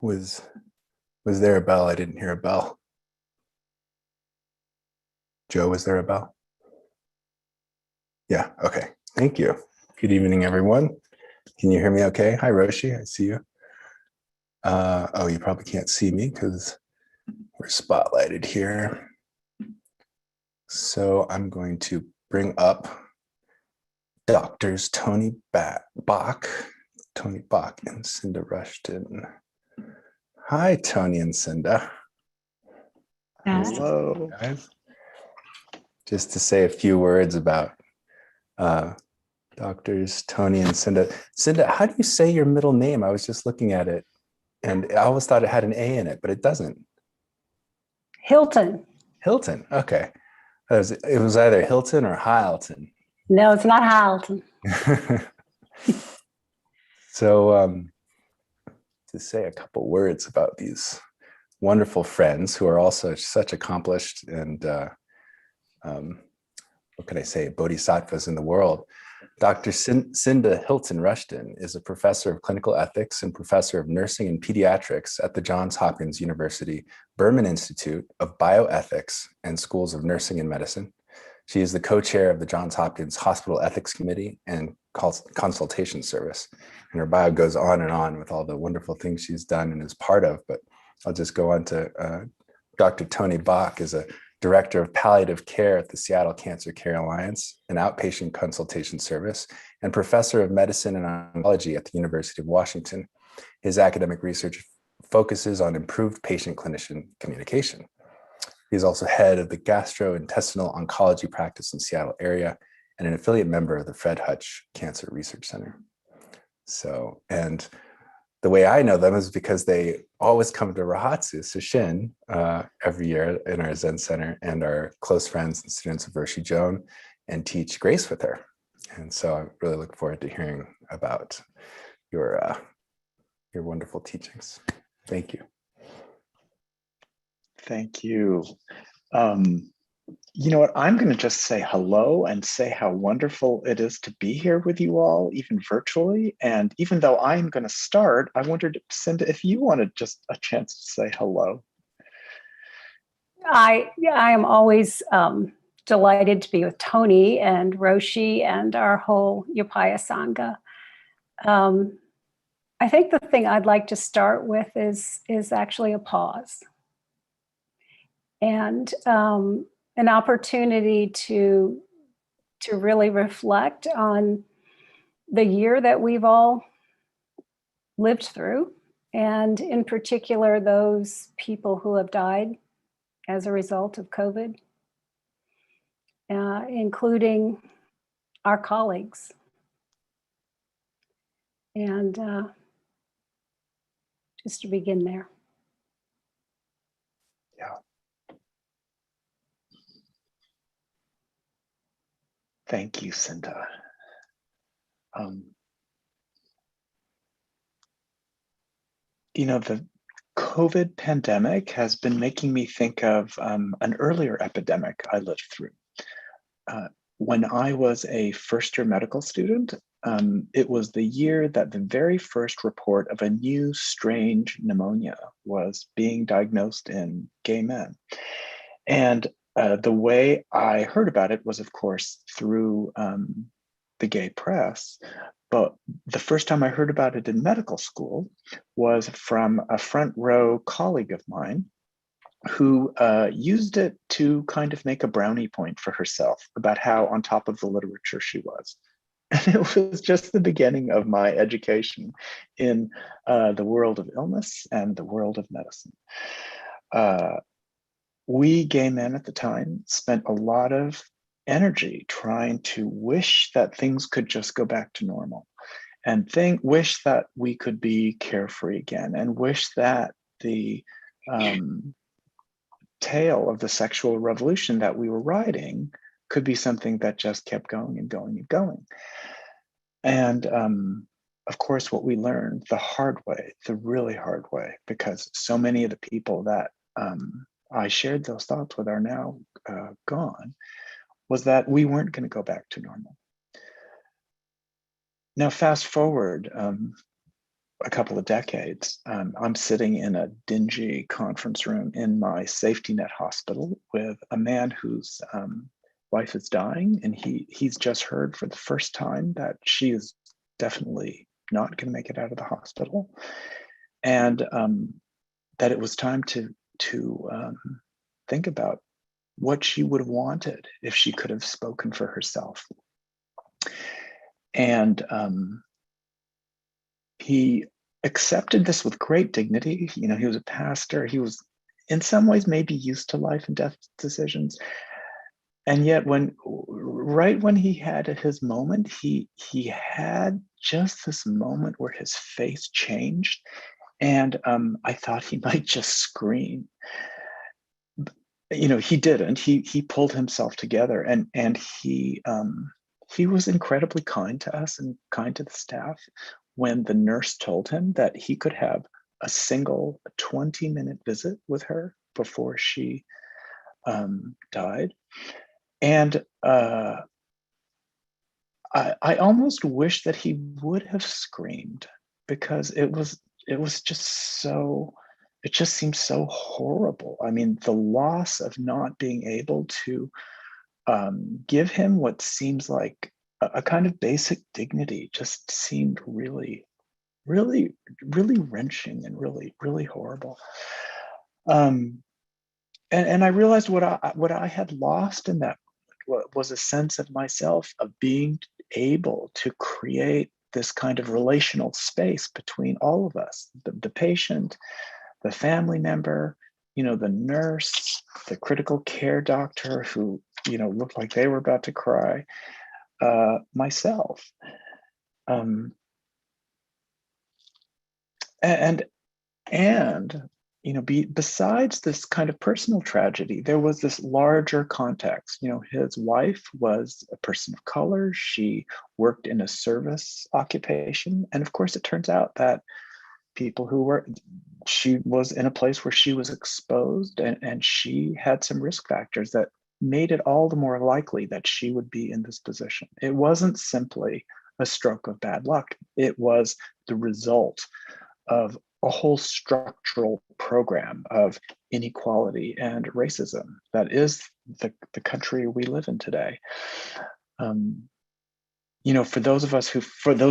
Was there a bell? I didn't hear a bell. Joe, was there a bell? Yeah, okay. Thank you. Good evening, everyone. Can you hear me okay? Hi, Roshi, I see you. Oh, you probably can't see me because we're spotlighted here. So I'm going to bring up Doctors Tony Bach, and Cynda Rushton. Hi, Tony and Cynda. Hello. Guys. Just to say a few words about Doctors Tony and Cynda. Cynda, how do you say your middle name? I was just looking at it and I always thought it had an A in it, but it doesn't. Hilton. Hilton, okay. It was either Hilton or Hilton. No, it's not Hilton. So to say a couple words about these wonderful friends who are also such accomplished and what can I say, bodhisattvas in the world. Dr. Cynda Hilton Rushton is a professor of clinical ethics and professor of nursing and pediatrics at the Johns Hopkins University Berman Institute of Bioethics and Schools of Nursing and Medicine. She is the co-chair of the Johns Hopkins Hospital Ethics Committee and Consultation Service. And her bio goes on with all the wonderful things she's done and is part of, but I'll just go on to Dr. Tony Bach is a Director of Palliative Care at the Seattle Cancer Care Alliance, an outpatient consultation service, and Professor of Medicine and Oncology at the University of Washington. His academic research focuses on improved patient-clinician communication. He's also head of the gastrointestinal oncology practice in the Seattle area and an affiliate member of the Fred Hutch Cancer Research Center. So, and the way I know them is because they always come to Rahatsu Sushin every year in our Zen Center and are close friends and students of Roshi Joan and teach grace with her. And so I really look forward to hearing about your wonderful teachings. Thank you. Thank you. You know what, I'm going to just say hello and say how wonderful it is to be here with you all, even virtually. And even though I'm going to start, I wondered, Cynda, if you wanted just a chance to say hello. I am always delighted to be with Tony and Roshi and our whole Upaya Sangha. I think the thing I'd like to start with is actually a pause. And an opportunity to really reflect on the year that we've all lived through, and in particular, those people who have died as a result of COVID, including our colleagues. And just to begin there. Yeah. Thank you, Cynda. You know, the COVID pandemic has been making me think of an earlier epidemic I lived through. When I was a first-year medical student, it was the year that the very first report of a new strange pneumonia was being diagnosed in gay men. And the way I heard about it was, of course, through the gay press. But the first time I heard about it in medical school was from a front row colleague of mine who used it to kind of make a brownie point for herself about how on top of the literature she was. And it was just the beginning of my education in the world of illness and the world of medicine. We gay men at the time spent a lot of energy trying to wish that things could just go back to normal, and wish that we could be carefree again, and wish that the tale of the sexual revolution that we were riding could be something that just kept going and going and going. And of course, what we learned the hard way, the really hard way, because so many of the people that I shared those thoughts with are now gone, was that we weren't going to go back to normal. Now, fast forward a couple of decades. I'm sitting in a dingy conference room in my safety net hospital with a man whose wife is dying, and he's just heard for the first time that she is definitely not going to make it out of the hospital, and that it was time to think about what she would have wanted if she could have spoken for herself. And he accepted this with great dignity. You know, he was a pastor. He was in some ways maybe used to life and death decisions. And yet right when he had his moment, he had just this moment where his face changed. And I thought he might just scream. You know, he didn't. He pulled himself together, and he was incredibly kind to us and kind to the staff when the nurse told him that he could have a single 20-minute visit with her before she died. And I almost wish that he would have screamed, because it just seems so horrible. I mean, the loss of not being able to give him what seems like a kind of basic dignity just seemed really, really, really wrenching and really, really horrible. And I realized what I had lost in that was a sense of myself, of being able to create this kind of relational space between all of us, the patient, the family member, you know, the nurse, the critical care doctor who, you know, looked like they were about to cry, myself. And you know, besides this kind of personal tragedy, there was this larger context. You know, his wife was a person of color. She worked in a service occupation. And of course, it turns out that she was in a place where she was exposed, and she had some risk factors that made it all the more likely that she would be in this position. It wasn't simply a stroke of bad luck. It was the result of a whole structural program of inequality and racism that is the country we live in today. You know, for those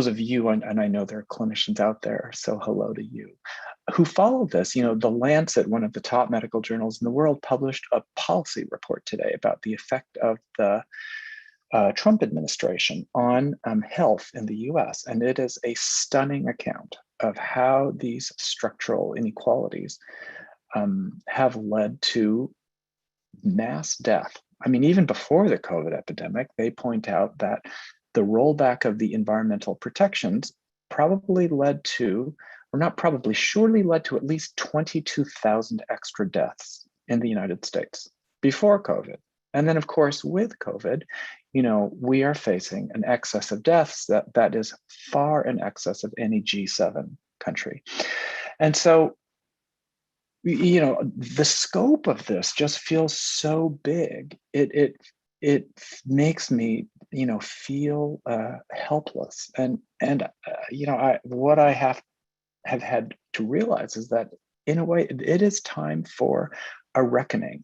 of you, and I know there are clinicians out there, so hello to you, who follow this. You know, The Lancet, one of the top medical journals in the world, published a policy report today about the effect of the Trump administration on health in the US. And it is a stunning account of how these structural inequalities have led to mass death. I mean, even before the COVID epidemic, they point out that the rollback of the environmental protections probably led to, or not probably, surely led to at least 22,000 extra deaths in the United States before COVID. And then, of course, with COVID, you know, we are facing an excess of deaths that is far in excess of any G7 country. And so, you know, the scope of this just feels so big. It makes me, you know, feel helpless. And you know, what I have had to realize is that, in a way, it is time for a reckoning.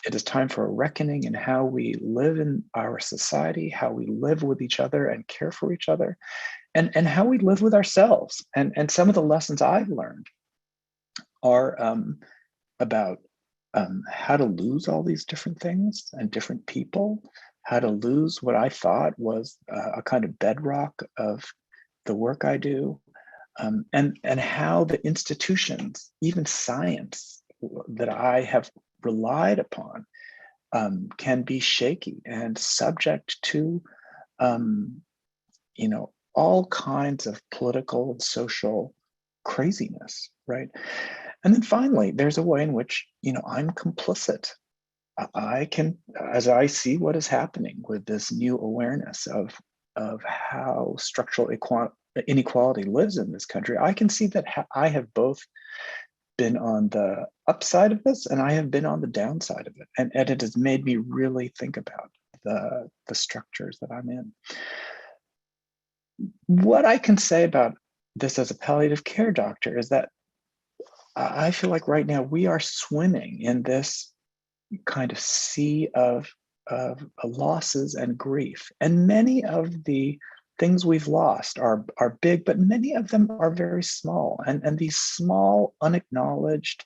It is time for a reckoning in how we live in our society, how we live with each other and care for each other, and how we live with ourselves. And some of the lessons I've learned are about how to lose all these different things and different people, how to lose what I thought was a kind of bedrock of the work I do, and how the institutions, even science, that I have relied upon, can be shaky and subject to, you know, all kinds of political and social craziness, right? And then finally, there's a way in which, you know, I'm complicit. I can, as I see what is happening with this new awareness of how structural inequality lives in this country, I can see that I have both been on the upside of this, and I have been on the downside of it. And it has made me really think about the structures that I'm in. What I can say about this as a palliative care doctor is that I feel like right now we are swimming in this kind of sea of losses and grief. And many of the things we've lost are big, but many of them are very small. And these small, unacknowledged,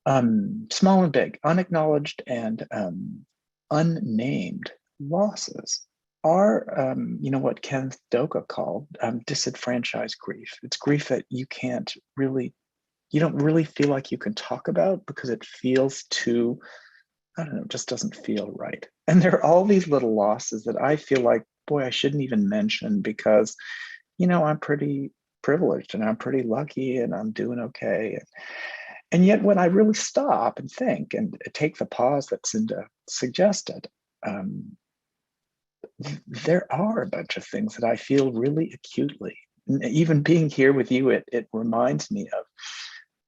small and big, unacknowledged and unnamed losses are, what Ken Doka called disenfranchised grief. It's grief that you don't really feel like you can talk about because it feels too, I don't know, just doesn't feel right. And there are all these little losses that I feel like, boy, I shouldn't even mention because, I'm pretty privileged and I'm pretty lucky and I'm doing okay. And yet when I really stop and think and take the pause that Cynda suggested, there are a bunch of things that I feel really acutely. Even being here with you, it reminds me of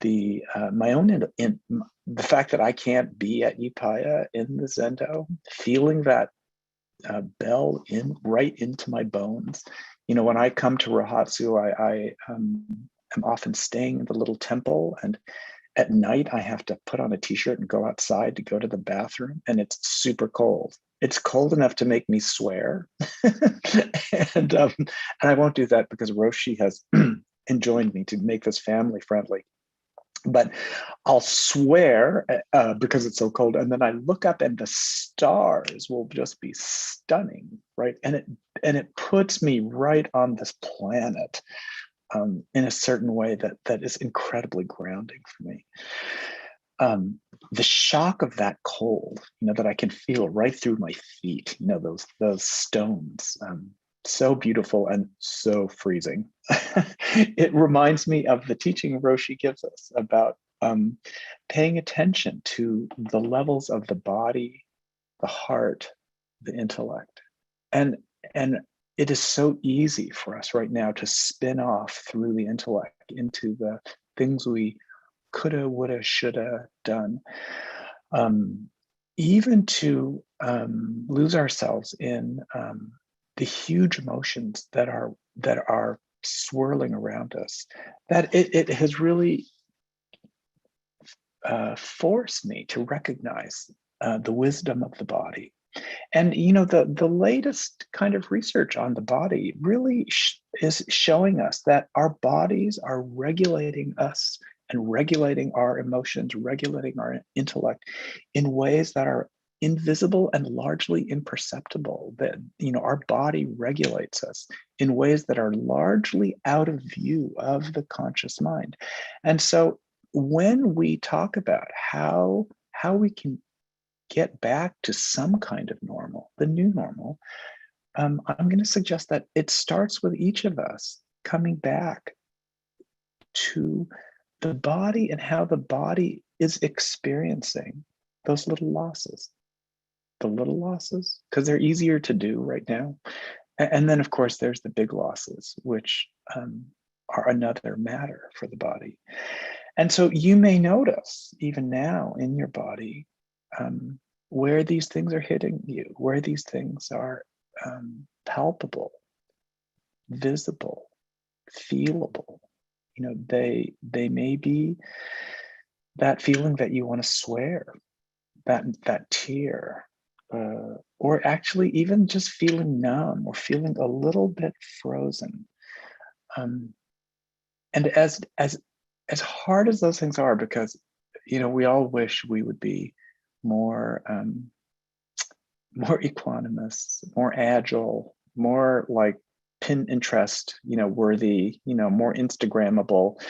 the my own the fact that I can't be at Upaya in the Zendo, feeling that bell right into my bones. When I come to Rahatsu, I am often staying in the little temple, and at night I have to put on a t-shirt and go outside to go to the bathroom, and it's super cold. It's cold enough to make me swear, and I won't do that because Roshi has enjoined me to make this family friendly. But I'll swear because it's so cold, and then I look up and the stars will just be stunning, right? And it puts me right on this planet in a certain way that is incredibly grounding for me. The shock of that cold, that I can feel right through my feet, those stones. So beautiful and so freezing. It reminds me of the teaching Roshi gives us about paying attention to the levels of the body, the heart, the intellect. And it is so easy for us right now to spin off through the intellect into the things we coulda, woulda, shoulda done. Even to lose ourselves in the huge emotions that are swirling around us, that it has really forced me to recognize the wisdom of the body. And the latest kind of research on the body really is showing us that our bodies are regulating us and regulating our emotions, regulating our intellect in ways that are invisible and largely imperceptible. That our body regulates us in ways that are largely out of view of the conscious mind. And so when we talk about how we can get back to some kind of normal, the new normal, I'm going to suggest that it starts with each of us coming back to the body and how the body is experiencing those little losses, because they're easier to do right now. And then, of course, there's the big losses, which are another matter for the body. And so you may notice even now in your body where these things are hitting you, where these things are palpable, visible, feelable. They may be that feeling that you want to swear, that tear, or actually even just feeling numb or feeling a little bit frozen. And as hard as those things are, because we all wish we would be more equanimous, more agile, more like Pinterest, worthy, more Instagrammable.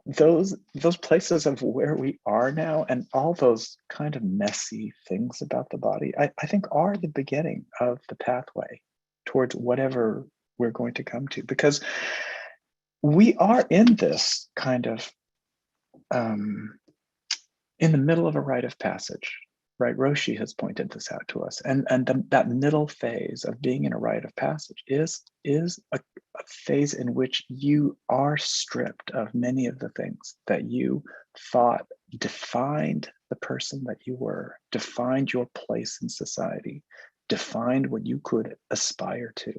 Those places of where we are now and all those kind of messy things about the body, I think are the beginning of the pathway towards whatever we're going to come to, because we are in this kind of in the middle of a rite of passage, right? Roshi has pointed this out to us. And that middle phase of being in a rite of passage is a phase in which you are stripped of many of the things that you thought defined the person that you were, defined your place in society, defined what you could aspire to.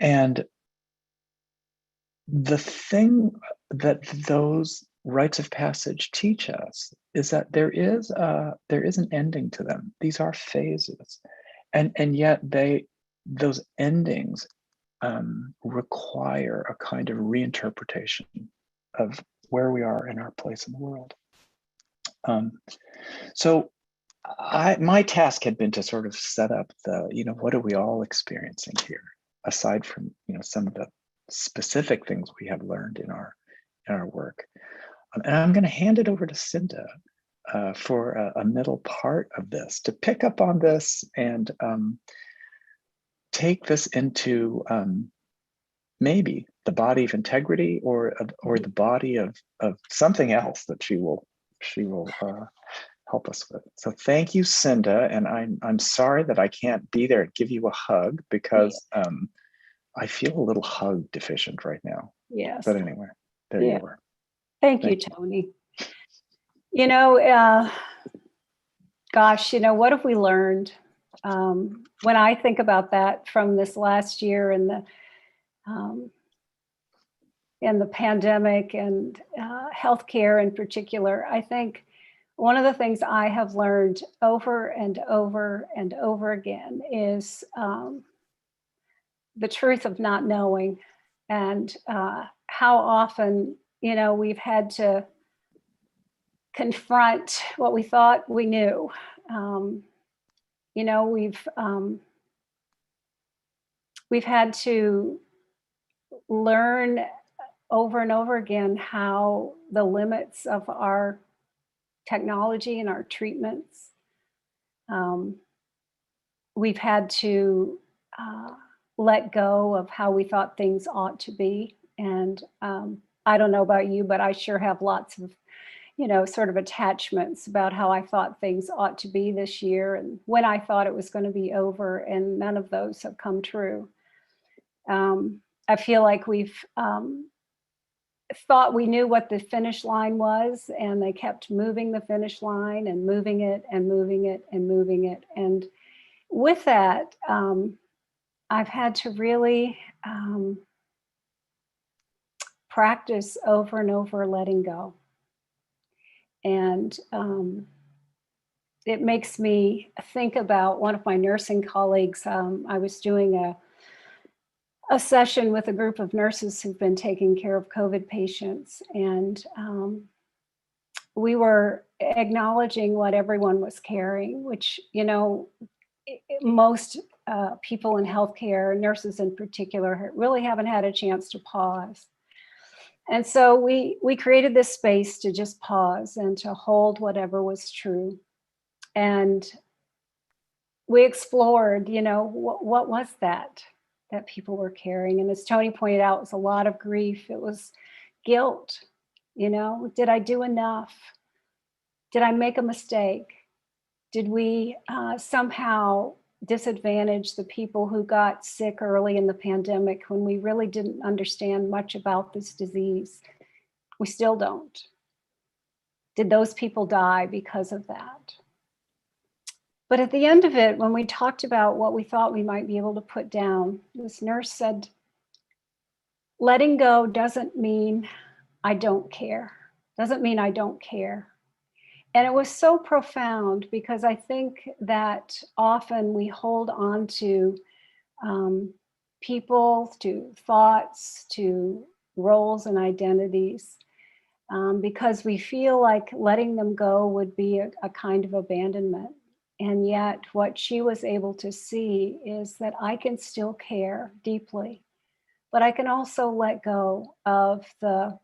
And the thing that those rites of passage teach us is that there is an ending to them. These are phases, and yet those endings require a kind of reinterpretation of where we are in our place in the world. So my task had been to sort of set up what are we all experiencing here, aside from, some of the specific things we have learned in our work. And I'm going to hand it over to Cynda for a middle part of this, to pick up on this and take this into maybe the body of integrity, or the body of something else that she will help us with. So thank you, Cynda, and I'm sorry that I can't be there and give you a hug, because I feel a little hug deficient right now. Yes. But anyway, there you are. Thank you, Tony. Gosh, what have we learned? When I think about that from this last year and the pandemic and healthcare in particular, I think one of the things I have learned over and over and over again is the truth of not knowing, and how often, we've had to confront what we thought we knew. We've had to learn over and over again how the limits of our technology and our treatments. We've had to let go of how we thought things ought to be. And I don't know about you, but I sure have lots of, sort of attachments about how I thought things ought to be this year, and when I thought it was going to be over, and none of those have come true. I feel like we've thought we knew what the finish line was, and they kept moving the finish line and moving it and moving it and moving it. And with that, I've had to really practice over and over letting go. And it makes me think about one of my nursing colleagues. I was doing a session with a group of nurses who've been taking care of COVID patients. And we were acknowledging what everyone was carrying, which, most people in healthcare, nurses in particular, really haven't had a chance to pause. And so we created this space to just pause and to hold whatever was true. And we explored, what was that people were carrying? And as Tony pointed out, it was a lot of grief. It was guilt. Did I do enough? Did I make a mistake? Did we somehow disadvantage the people who got sick early in the pandemic when we really didn't understand much about this disease? We still don't. Did those people die because of that? But at the end of it, when we talked about what we thought we might be able to put down, this nurse said, letting go doesn't mean I don't care. Doesn't mean I don't care. And it was so profound, because I think that often we hold on to people, to thoughts, to roles and identities, because we feel like letting them go would be a kind of abandonment. And yet what she was able to see is that I can still care deeply, but I can also let go of the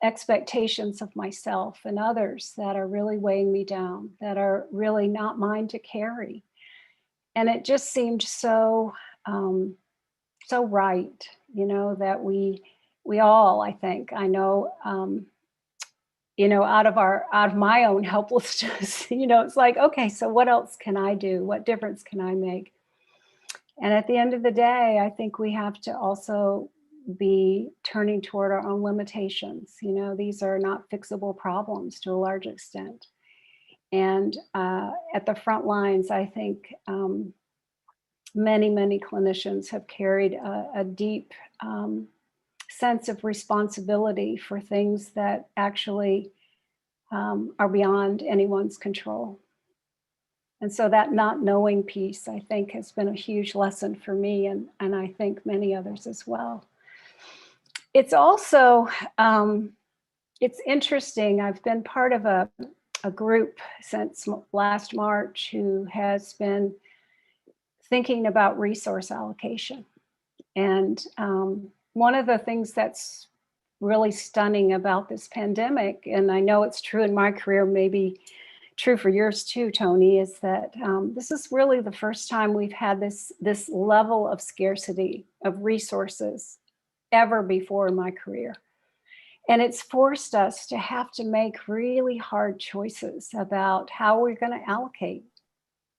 expectations of myself and others that are really weighing me down, that are really not mine to carry. And it just seemed so right, that we all, I think, I know, out of my own helplessness, it's like, okay, so what else can I do? What difference can I make? And at the end of the day, I think we have to also be turning toward our own limitations. These are not fixable problems to a large extent. And at the front lines, I think many, many clinicians have carried a deep sense of responsibility for things that actually are beyond anyone's control. And so that not knowing piece, I think, has been a huge lesson for me, and I think many others as well. It's also, it's interesting. I've been part of a group since last March who has been thinking about resource allocation. And one of the things that's really stunning about this pandemic, and I know it's true in my career, maybe true for yours too, Tony, is that this is really the first time we've had this level of scarcity of resources ever before in my career. And it's forced us to have to make really hard choices about how we're going to allocate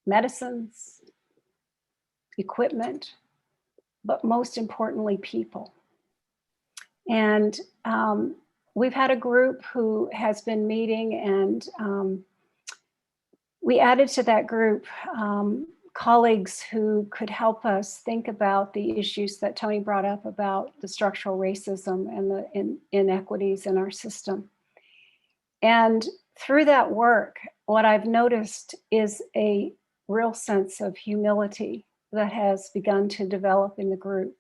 medicines, equipment, but most importantly, people. And we've had a group who has been meeting, and we added to that group colleagues who could help us think about the issues that Tony brought up about the structural racism and the inequities in our system. And through that work, what I've noticed is a real sense of humility that has begun to develop in the group.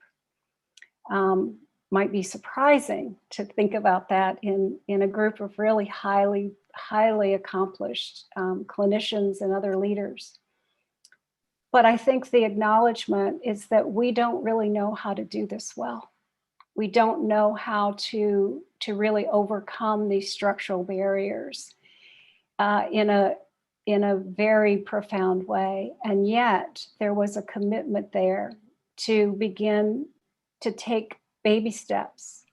Might be surprising to think about that in a group of really highly accomplished clinicians and other leaders. But I think the acknowledgement is that we don't really know how to do this well. We don't know how to really overcome these structural barriers in a very profound way. And yet there was a commitment there to begin to take baby steps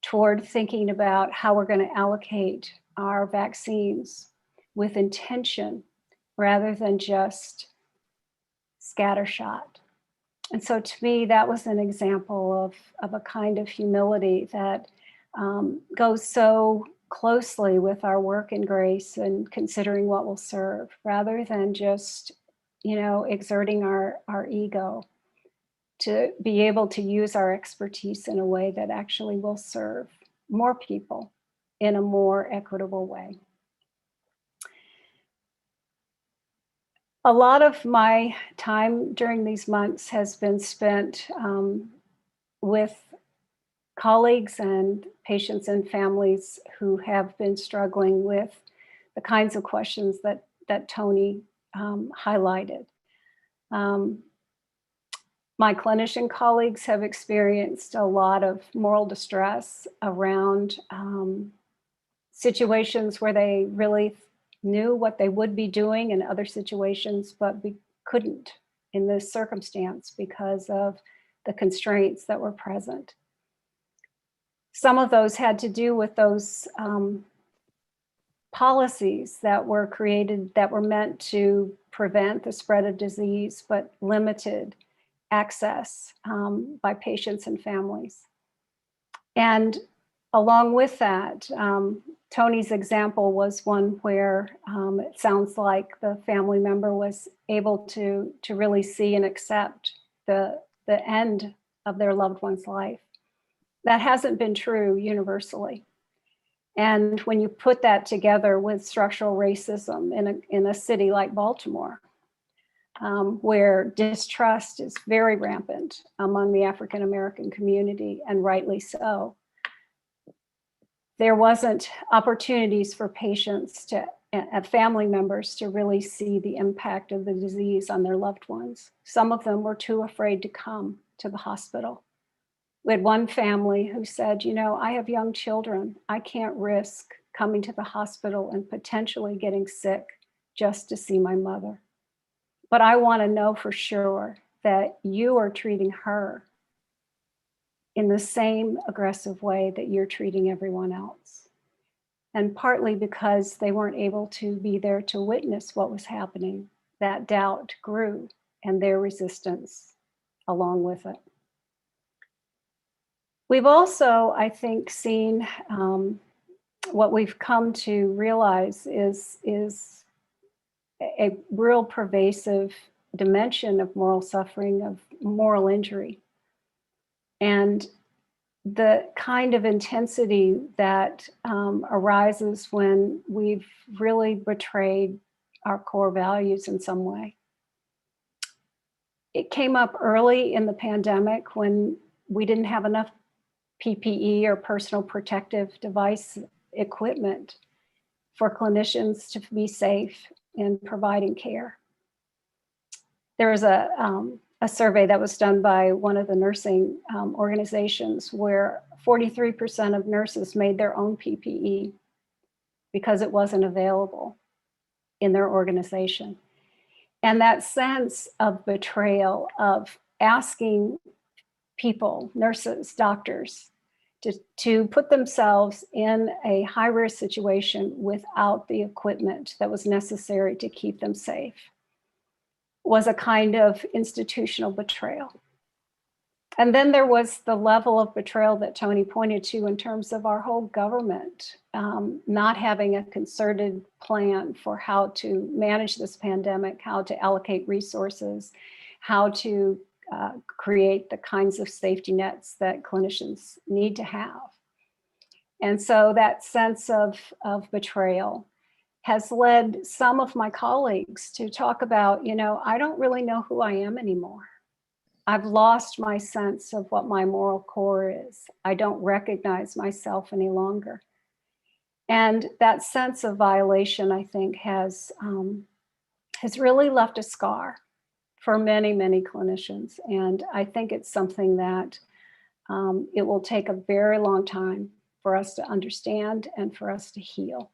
toward thinking about how we're going to allocate our vaccines with intention rather than just scattershot. And so to me, that was an example of a kind of humility that goes so closely with our work in grace and considering what will serve, rather than just, exerting our ego to be able to use our expertise in a way that actually will serve more people in a more equitable way. A lot of my time during these months has been spent with colleagues and patients and families who have been struggling with the kinds of questions that Tony highlighted. My clinician colleagues have experienced a lot of moral distress around situations where they really knew what they would be doing in other situations, but couldn't in this circumstance because of the constraints that were present. Some of those had to do with those policies that were created that were meant to prevent the spread of disease, but limited access by patients and families. And along with that, Tony's example was one where it sounds like the family member was able to really see and accept the end of their loved one's life. That hasn't been true universally. And when you put that together with structural racism in a city like Baltimore, where distrust is very rampant among the African American community, and rightly so, there wasn't opportunities for patients and family members to really see the impact of the disease on their loved ones. Some of them were too afraid to come to the hospital. We had one family who said, I have young children. I can't risk coming to the hospital and potentially getting sick just to see my mother. But I want to know for sure that you are treating her in the same aggressive way that you're treating everyone else. And partly because they weren't able to be there to witness what was happening, that doubt grew and their resistance along with it. We've also, I think, seen what we've come to realize is a real pervasive dimension of moral suffering, of moral injury. And the kind of intensity that arises when we've really betrayed our core values in some way. It came up early in the pandemic when we didn't have enough PPE or personal protective device equipment for clinicians to be safe in providing care. There was a survey that was done by one of the nursing organizations where 43% of nurses made their own PPE because it wasn't available in their organization. And that sense of betrayal, of asking people, nurses, doctors, to put themselves in a high-risk situation without the equipment that was necessary to keep them safe, was a kind of institutional betrayal. And then there was the level of betrayal that Tony pointed to in terms of our whole government not having a concerted plan for how to manage this pandemic, how to allocate resources, how to create the kinds of safety nets that clinicians need to have. And so that sense of betrayal has led some of my colleagues to talk about, I don't really know who I am anymore. I've lost my sense of what my moral core is. I don't recognize myself any longer. And that sense of violation, I think, has really left a scar for many, many clinicians. And I think it's something that it will take a very long time for us to understand and for us to heal.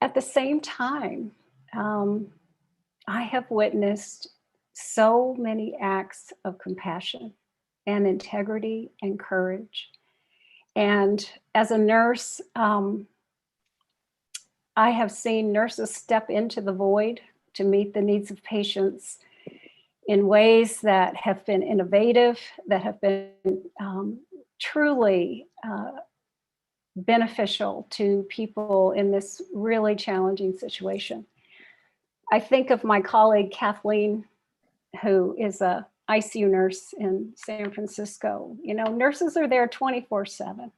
At the same time, I have witnessed so many acts of compassion and integrity and courage. And as a nurse, I have seen nurses step into the void to meet the needs of patients in ways that have been innovative, that have been truly beneficial to people in this really challenging situation. I think of my colleague, Kathleen, who is a ICU nurse in San Francisco. Nurses are there 24/7.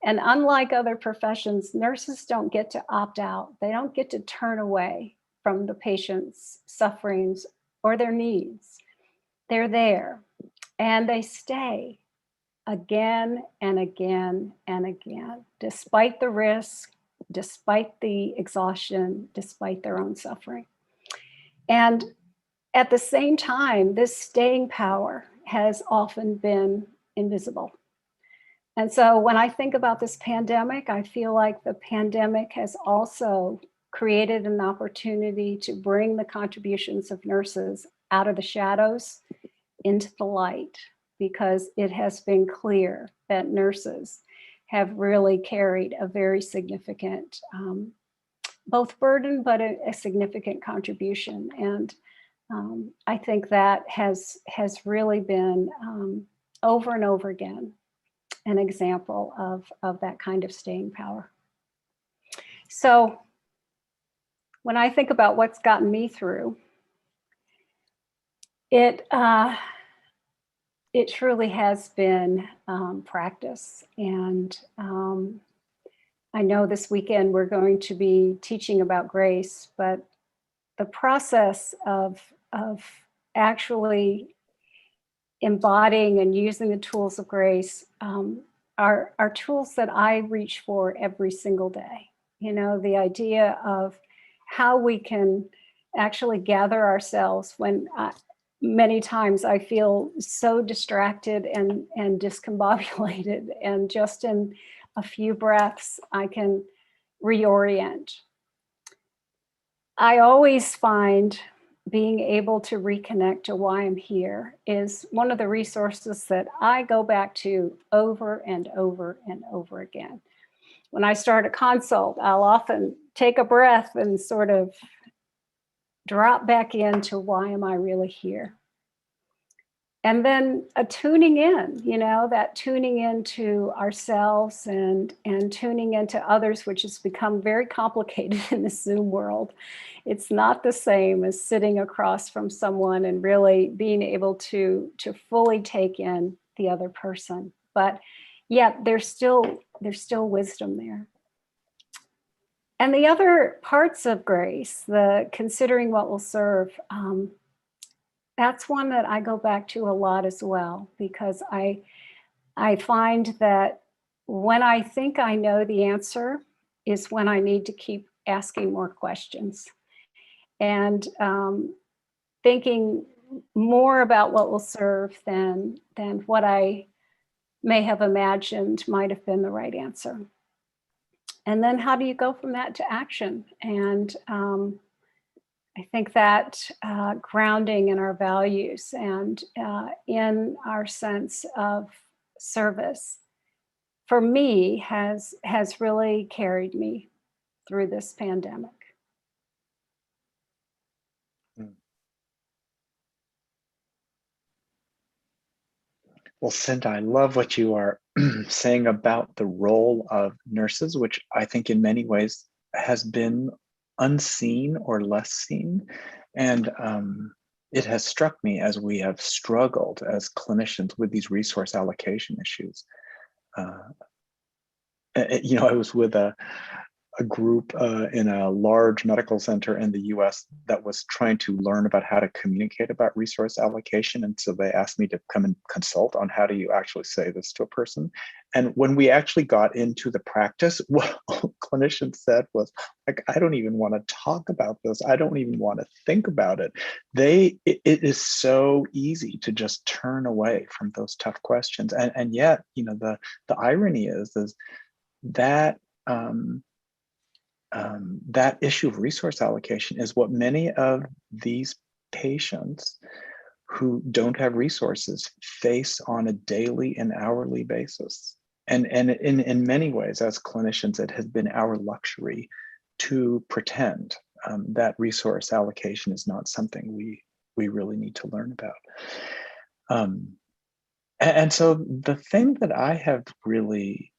And unlike other professions, nurses don't get to opt out. They don't get to turn away from the patient's sufferings or their needs. They're there and they stay again and again and again, despite the risk, despite the exhaustion, despite their own suffering. And at the same time, this staying power has often been invisible. And so when I think about this pandemic, I feel like the pandemic has also created an opportunity to bring the contributions of nurses out of the shadows into the light, because it has been clear that nurses have really carried a very significant, both burden, but a significant contribution. And I think that has really been over and over again an example of that kind of staying power. So when I think about what's gotten me through, it truly has been practice. And I know this weekend we're going to be teaching about grace, but the process of actually embodying and using the tools of grace are tools that I reach for every single day. The idea of how we can actually gather ourselves when many times I feel so distracted and discombobulated, and just in a few breaths, I can reorient. I always find being able to reconnect to why I'm here is one of the resources that I go back to over and over and over again. When I start a consult, I'll often take a breath and sort of drop back into why am I really here? And then a tuning in, that tuning into ourselves and tuning into others, which has become very complicated in the Zoom world. It's not the same as sitting across from someone and really being able to fully take in the other person. But yet there's still wisdom there. And the other parts of grace, the considering what will serve, that's one that I go back to a lot as well, because I find that when I think I know the answer is when I need to keep asking more questions and thinking more about what will serve than what I may have imagined might have been the right answer. And then how do you go from that to action? And I think that grounding in our values and in our sense of service, for me, has really carried me through this pandemic. Well, Cynda, I love what you are saying about the role of nurses, which I think in many ways has been unseen or less seen. And it has struck me as we have struggled as clinicians with these resource allocation issues. I was with a group in a large medical center in the US that was trying to learn about how to communicate about resource allocation. And so they asked me to come and consult on how do you actually say this to a person. And when we actually got into the practice, what clinicians said was like, I don't even want to talk about this. I don't even want to think about it. It is so easy to just turn away from those tough questions. And yet, the irony is that that issue of resource allocation is what many of these patients who don't have resources face on a daily and hourly basis. And in many ways, as clinicians, it has been our luxury to pretend that resource allocation is not something we really need to learn about. And so the thing that I have really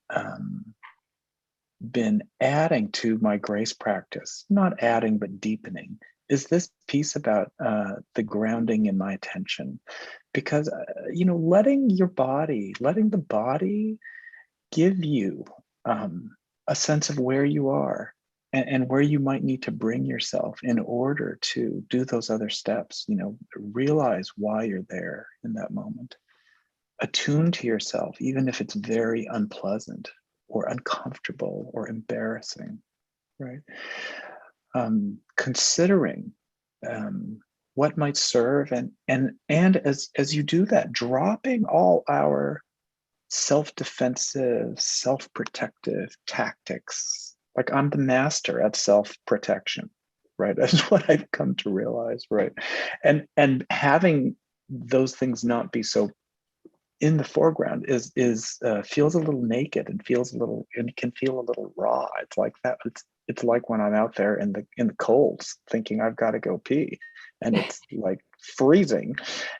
been adding to my grace practice, not adding, but deepening, is this piece about the grounding in my attention. Because, letting the body give you a sense of where you are and where you might need to bring yourself in order to do those other steps, realize why you're there in that moment. Attune to yourself, even if it's very unpleasant or uncomfortable or embarrassing, right? Considering what might serve, and as you do that, dropping all our self-defensive, self-protective tactics. Like, I'm the master at self-protection, right? That's what I've come to realize, right? And having those things not be so in the foreground is feels a little naked and can feel a little raw. It's like that. It's like when I'm out there in the cold thinking I've got to go pee, and it's like freezing,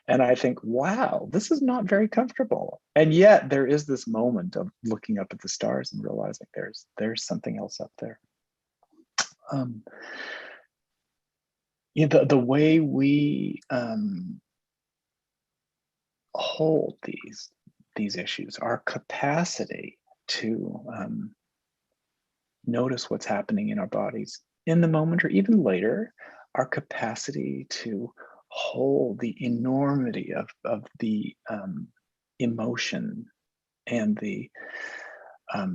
and I think, wow, this is not very comfortable. And yet there is this moment of looking up at the stars and realizing there's something else up there. The way we hold these issues, our capacity to notice what's happening in our bodies in the moment or even later, our capacity to hold the enormity of the emotion and the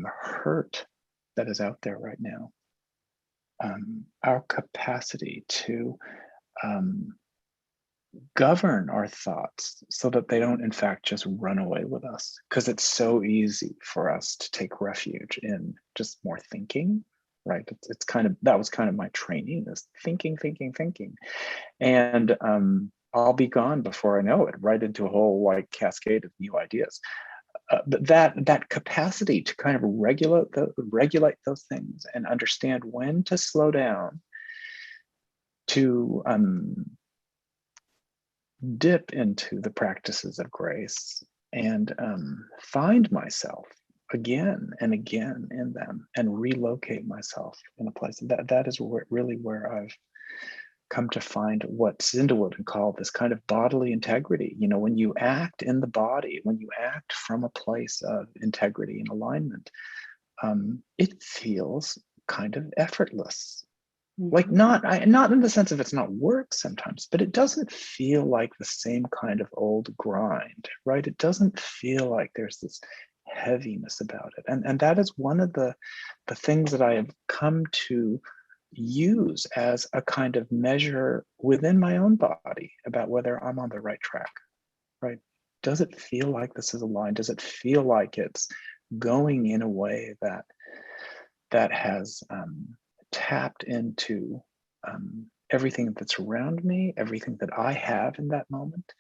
hurt that is out there right now. Our capacity to govern our thoughts so that they don't in fact just run away with us, because it's so easy for us to take refuge in just more thinking, right? It's kind of, that was kind of my training, is thinking, and I'll be gone before I know it, right into a whole like cascade of new ideas. But that capacity to kind of regulate those things and understand when to slow down, to dip into the practices of grace and find myself again and again in them and relocate myself in a place that is really where I've come to find what Cynda would call this kind of bodily integrity. You know, when you act in the body, when you act from a place of integrity and alignment, it feels kind of effortless. Like not in the sense of it's not work sometimes, but it doesn't feel like the same kind of old grind, right? It doesn't feel like there's this heaviness about it. And that is one of the things that I have come to use as a kind of measure within my own body about whether I'm on the right track, right? Does it feel like this is aligned? Does it feel like it's going in a way that has tapped into everything that's around me, everything that I have in that moment,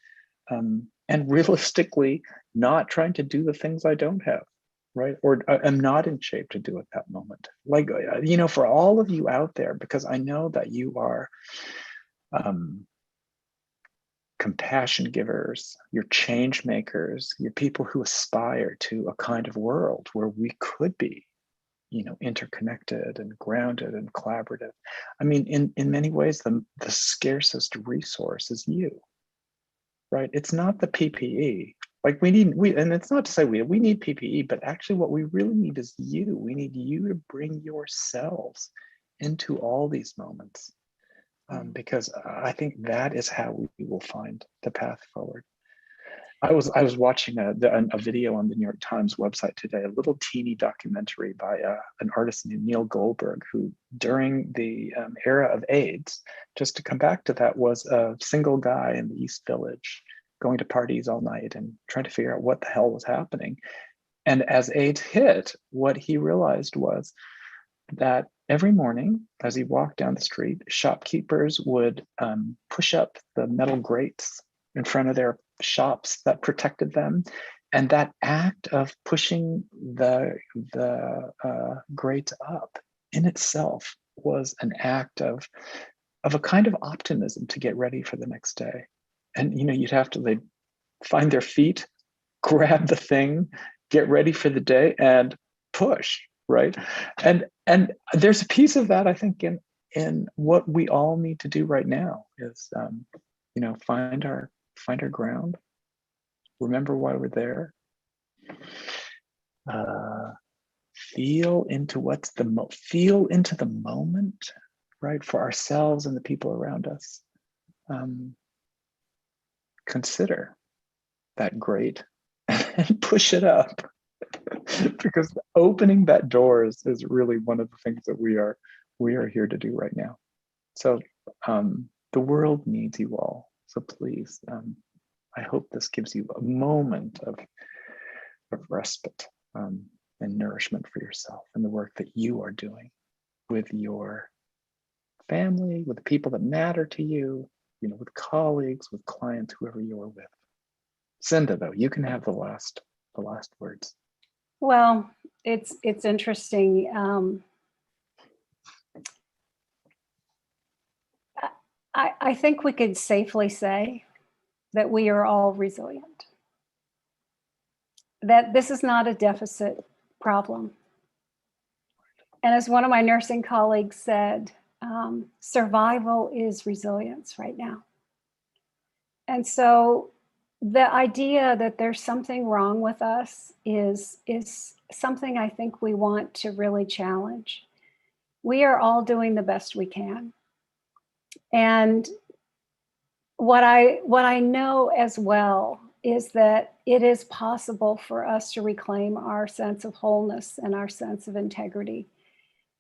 and realistically not trying to do the things I don't have, right? Or I'm not in shape to do at that moment. Like, you know, for all of you out there, because I know that you are compassion givers, you're change makers, you're people who aspire to a kind of world where we could be, you know, interconnected and grounded and collaborative. I mean, in many ways, the scarcest resource is you, right? It's not the PPE. Like and it's not to say we need PPE, but actually what we really need is you. We need you to bring yourselves into all these moments, because I think that is how we will find the path forward. I was watching a video on the New York Times website today, a little teeny documentary by an artist named Neil Goldberg, who during the era of AIDS, just to come back to that, was a single guy in the East Village, going to parties all night and trying to figure out what the hell was happening. And as AIDS hit, what he realized was that every morning as he walked down the street, shopkeepers would push up the metal grates in front of their shops that protected them. And that act of pushing the grates up in itself was an act of a kind of optimism to get ready for the next day. And, you know, they'd find their feet, grab the thing, get ready for the day and push, right? And there's a piece of that, I think, in what we all need to do right now is, you know, find our ground, remember why we're there, feel into the moment, right, for ourselves and the people around us. Consider that grate and push it up, because opening that door is really one of the things that we are here to do right now. So the world needs you all. So please, I hope this gives you a moment of respite and nourishment for yourself and the work that you are doing with your family, with the people that matter to you, you know, with colleagues, with clients, whoever you are with. Cynda, though, you can have the last words. Well, it's interesting. I think we could safely say that we are all resilient, that this is not a deficit problem. And as one of my nursing colleagues said, survival is resilience right now. And so the idea that there's something wrong with us is something I think we want to really challenge. We are all doing the best we can. And what I know as well is that it is possible for us to reclaim our sense of wholeness and our sense of integrity,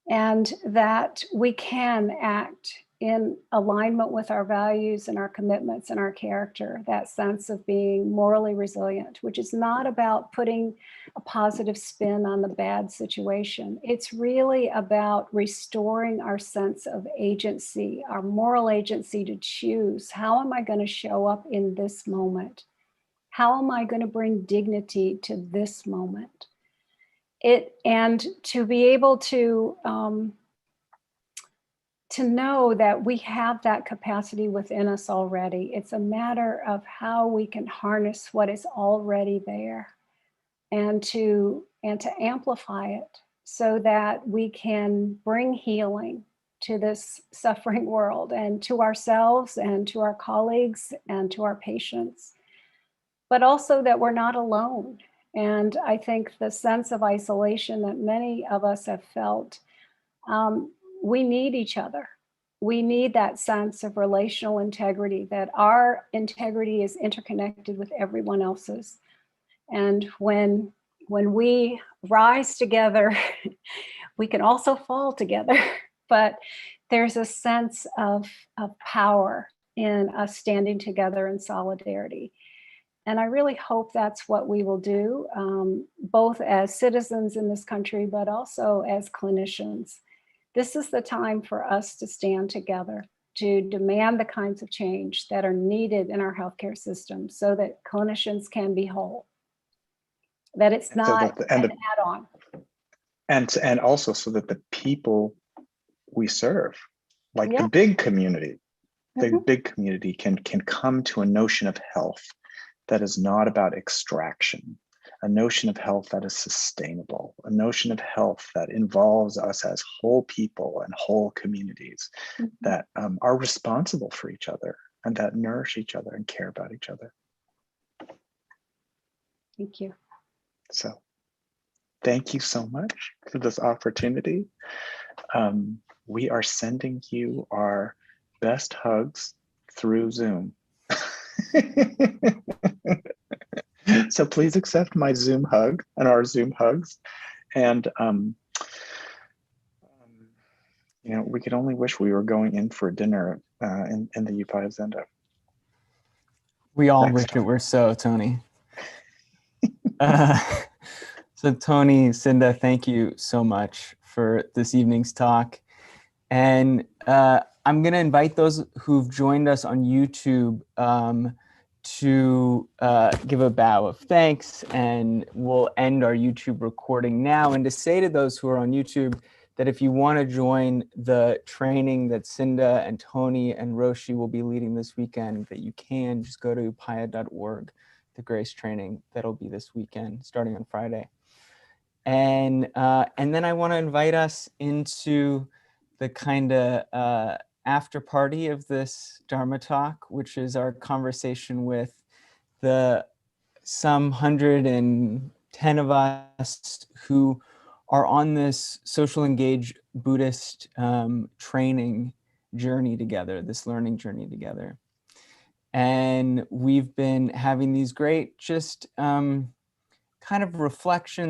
and that we can act in alignment with our values and our commitments and our character, that sense of being morally resilient, which is not about putting a positive spin on the bad situation. It's really about restoring our sense of agency, our moral agency to choose, how am I going to show up in this moment? How am I going to bring dignity to this moment? And to be able to know that we have that capacity within us already. It's a matter of how we can harness what is already there and to amplify it so that we can bring healing to this suffering world, and to ourselves and to our colleagues and to our patients, but also that we're not alone. And I think the sense of isolation that many of us have felt, we need each other. We need that sense of relational integrity, that our integrity is interconnected with everyone else's. And when we rise together, we can also fall together. But there's a sense of power in us standing together in solidarity. And I really hope that's what we will do, both as citizens in this country, but also as clinicians. This is the time for us to stand together, to demand the kinds of change that are needed in our healthcare system so that clinicians can be whole, that it's not an add-on. And also so that the people we serve, like Yeah. the big community, can come to a notion of health that is not about extraction, a notion of health that is sustainable, a notion of health that involves us as whole people and whole communities that are responsible for each other and that nourish each other and care about each other. Thank you. So thank you so much for this opportunity. We are sending you our best hugs through Zoom. So please accept my Zoom hug and our Zoom hugs. And we could only wish we were going in for dinner in the U5 Zenda. We all wish it were so, Tony. So Tony, Cynda, thank you so much for this evening's talk. And I'm going to invite those who've joined us on YouTube to give a bow of thanks, and we'll end our YouTube recording now. And to say to those who are on YouTube that if you want to join the training that Cynda and Tony and Roshi will be leading this weekend, that you can just go to paya.org, the Grace training that'll be this weekend, starting on Friday. And then I want to invite us into the kind of after party of this Dharma talk, which is our conversation with the some 110 of us who are on this social engaged Buddhist training journey together, this learning journey together. And we've been having these great just kind of reflections